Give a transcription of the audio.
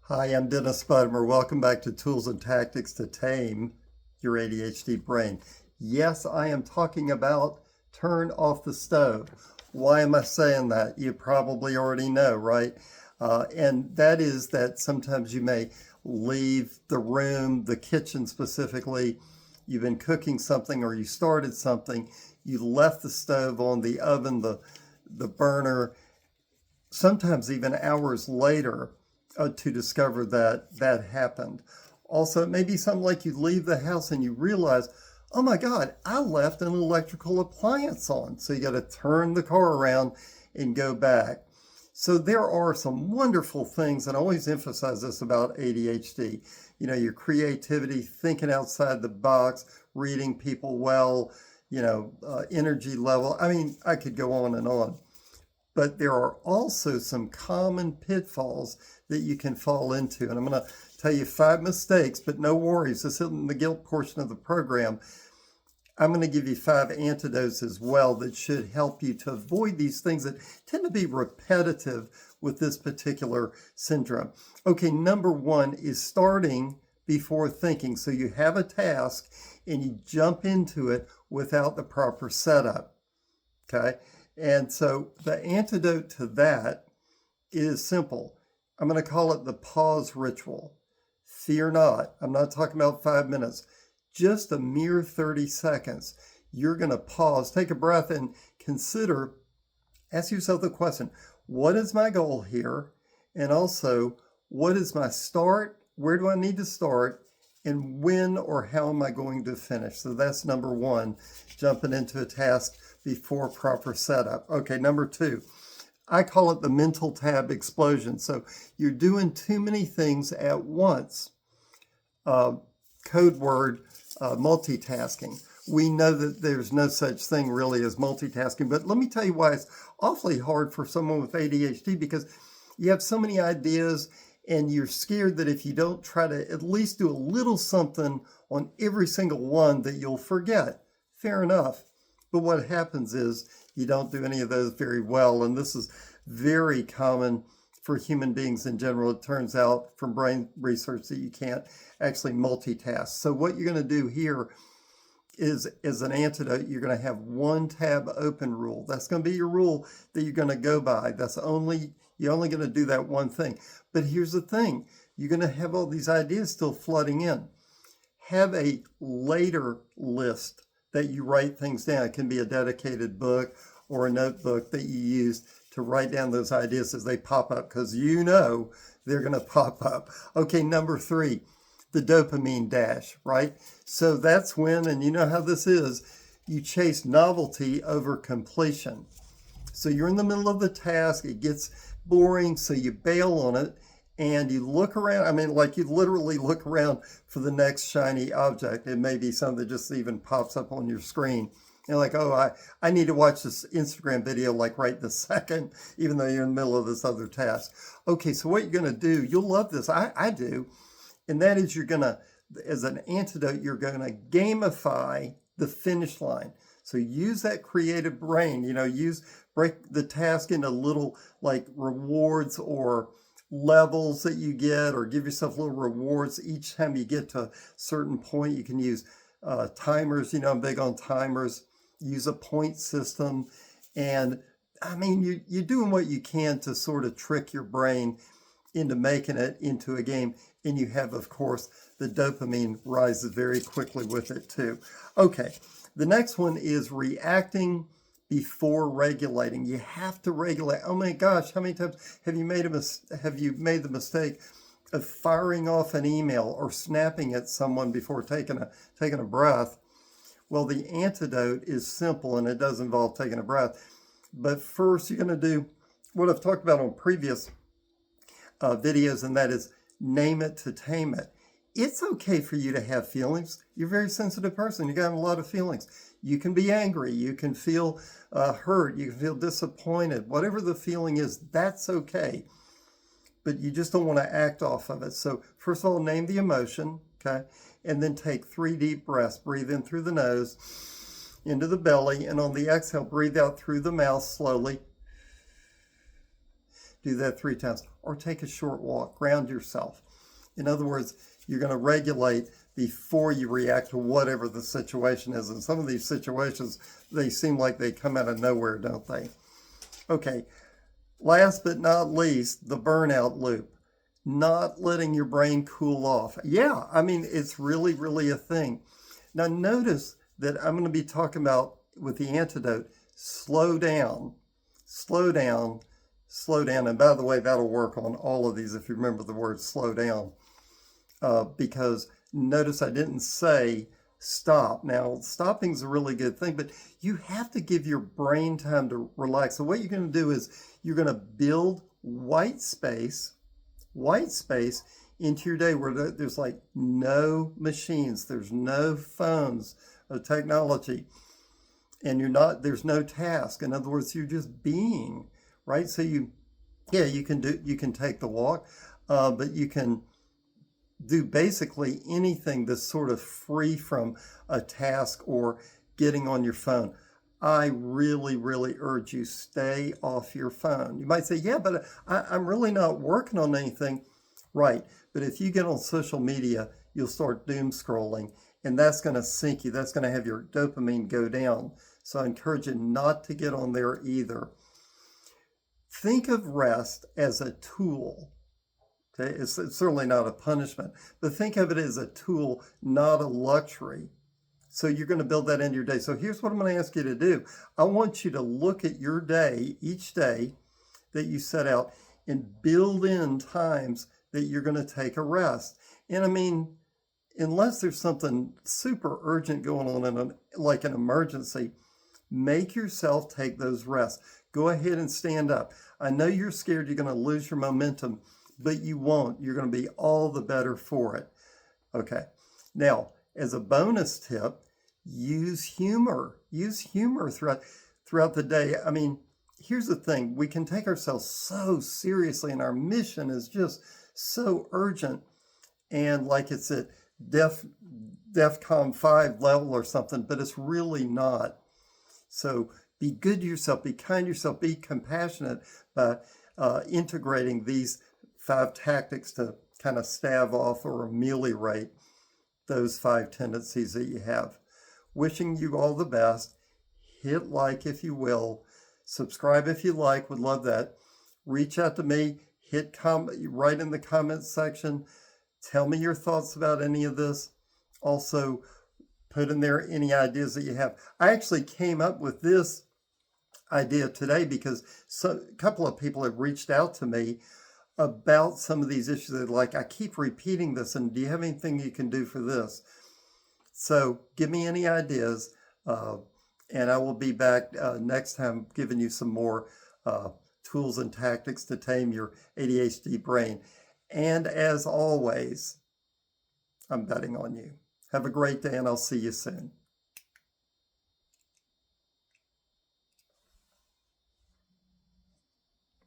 Hi, I'm Dennis Buttimer. Welcome back to Tools and Tactics to Tame Your ADHD Brain. Yes, I am talking about turn off the stove. Why am I saying that? You probably already know, right? And that is that sometimes you may leave the room, the kitchen specifically. You've been cooking something or you started something. You left the stove on, the oven, the burner, sometimes even hours later to discover that happened. Also, it may be something like you leave the house and you realize, oh my God, I left an electrical appliance on. So you got to turn the car around and go back. So there are some wonderful things, and I always emphasize this about ADHD. You know, your creativity, thinking outside the box, reading people well, energy level. I mean, I could go on and on. But there are also some common pitfalls that you can fall into. And I'm going to tell you 5 mistakes, but no worries. This isn't the guilt portion of the program. I'm going to give you 5 antidotes as well that should help you to avoid these things that tend to be repetitive with this particular syndrome. Okay, number 1 is starting before thinking. So you have a task and you jump into it without the proper setup. Okay? And so the antidote to that is simple. I'm going to call it the pause ritual. Fear not. I'm not talking about 5 minutes. Just a mere 30 seconds. You're going to pause, take a breath, and consider, ask yourself the question, what is my goal here? And also, what is my start? Where do I need to start? And when or how am I going to finish? So that's number 1, jumping into a task before proper setup. Okay, number 2, I call it the mental tab explosion. So you're doing too many things at once. Code word, multitasking. We know that there's no such thing really as multitasking, but let me tell you why it's awfully hard for someone with ADHD, because you have so many ideas and you're scared that if you don't try to at least do a little something on every single one that you'll forget. Fair enough. But what happens is you don't do any of those very well. And this is very common for human beings in general. It turns out from brain research that you can't actually multitask. So what you're going to do here is, as an antidote, you're going to have one tab open rule. That's going to be your rule that you're going to go by. You're only going to do that one thing. But here's the thing. You're going to have all these ideas still flooding in. Have a later list that you write things down. It can be a dedicated book or a notebook that you use to write down those ideas as they pop up, because you know they're going to pop up. Okay, number 3, the dopamine dash, right? So that's when, and you know how this is, you chase novelty over completion. So you're in the middle of the task, it gets boring, so you bail on it, and you look around. I mean, like, you literally look around for the next shiny object. It may be something that just even pops up on your screen. You're like, oh, I need to watch this Instagram video like right this second, even though you're in the middle of this other task. Okay, so what you're going to do, you'll love this. I do. And that is, you're going to, as an antidote, you're going to gamify the finish line. So use that creative brain, break the task into little like rewards or levels that you get, or give yourself little rewards each time you get to a certain point. You can use timers. I'm big on timers. Use a point system. And I mean, you're doing what you can to sort of trick your brain into making it into a game. And you have, of course, the dopamine rises very quickly with it too. Okay, the next one is reacting before regulating. You have to regulate. Oh my gosh, how many times have you made the mistake of firing off an email or snapping at someone before taking a breath? Well, the antidote is simple, and it does involve taking a breath. But first, you're going to do what I've talked about on previous videos, and that is name it to tame it. It's okay for you to have feelings. You're a very sensitive person. You got a lot of feelings. You can be angry. You can feel hurt. You can feel disappointed. Whatever the feeling is, that's okay. But you just don't want to act off of it. So first of all, name the emotion, okay? And then take 3 deep breaths. Breathe in through the nose, into the belly, and on the exhale, breathe out through the mouth slowly. Do that 3 times. Or take a short walk. Ground yourself. In other words, you're going to regulate before you react to whatever the situation is. And some of these situations, they seem like they come out of nowhere, don't they? Okay, last but not least, the burnout loop. Not letting your brain cool off. Yeah, I mean, it's really, really a thing. Now notice that I'm going to be talking about, with the antidote, slow down, slow down, slow down. And by the way, that'll work on all of these if you remember the word slow down. Because notice I didn't say stop. Now, stopping is a really good thing, but you have to give your brain time to relax. So what you're going to do is you're going to build white space into your day where there's like no machines, there's no phones or technology, and there's no task. In other words, you're just being, right? So you can take the walk, but you can do basically anything that's sort of free from a task or getting on your phone. I really, really urge you, stay off your phone. You might say, yeah, but I'm really not working on anything. Right. But if you get on social media, you'll start doom scrolling, and that's going to sink you. That's going to have your dopamine go down. So I encourage you not to get on there either. Think of rest as a tool. Okay, it's certainly not a punishment, but think of it as a tool, not a luxury. So you're going to build that into your day. So here's what I'm going to ask you to do. I want you to look at your day, each day that you set out, and build in times that you're going to take a rest. And I mean, unless there's something super urgent going on like an emergency, make yourself take those rests. Go ahead and stand up. I know you're scared you're going to lose your momentum, but you won't. You're going to be all the better for it. Okay. Now, as a bonus tip, use humor. Use humor throughout the day. I mean, here's the thing. We can take ourselves so seriously, and our mission is just so urgent. And like it's at DEFCON 5 level or something, but it's really not. So be good to yourself. Be kind to yourself. Be compassionate by integrating these 5 tactics to kind of stave off or ameliorate those 5 tendencies that you have. Wishing you all the best. Hit like if you will. Subscribe if you like. Would love that. Reach out to me. Write in the comments section. Tell me your thoughts about any of this. Also, put in there any ideas that you have. I actually came up with this idea today because a couple of people have reached out to me about some of these issues. They're like, I keep repeating this, and do you have anything you can do for this? So give me any ideas, and I will be back next time giving you some more tools and tactics to tame your ADHD brain. And as always, I'm betting on you. Have a great day, and I'll see you soon.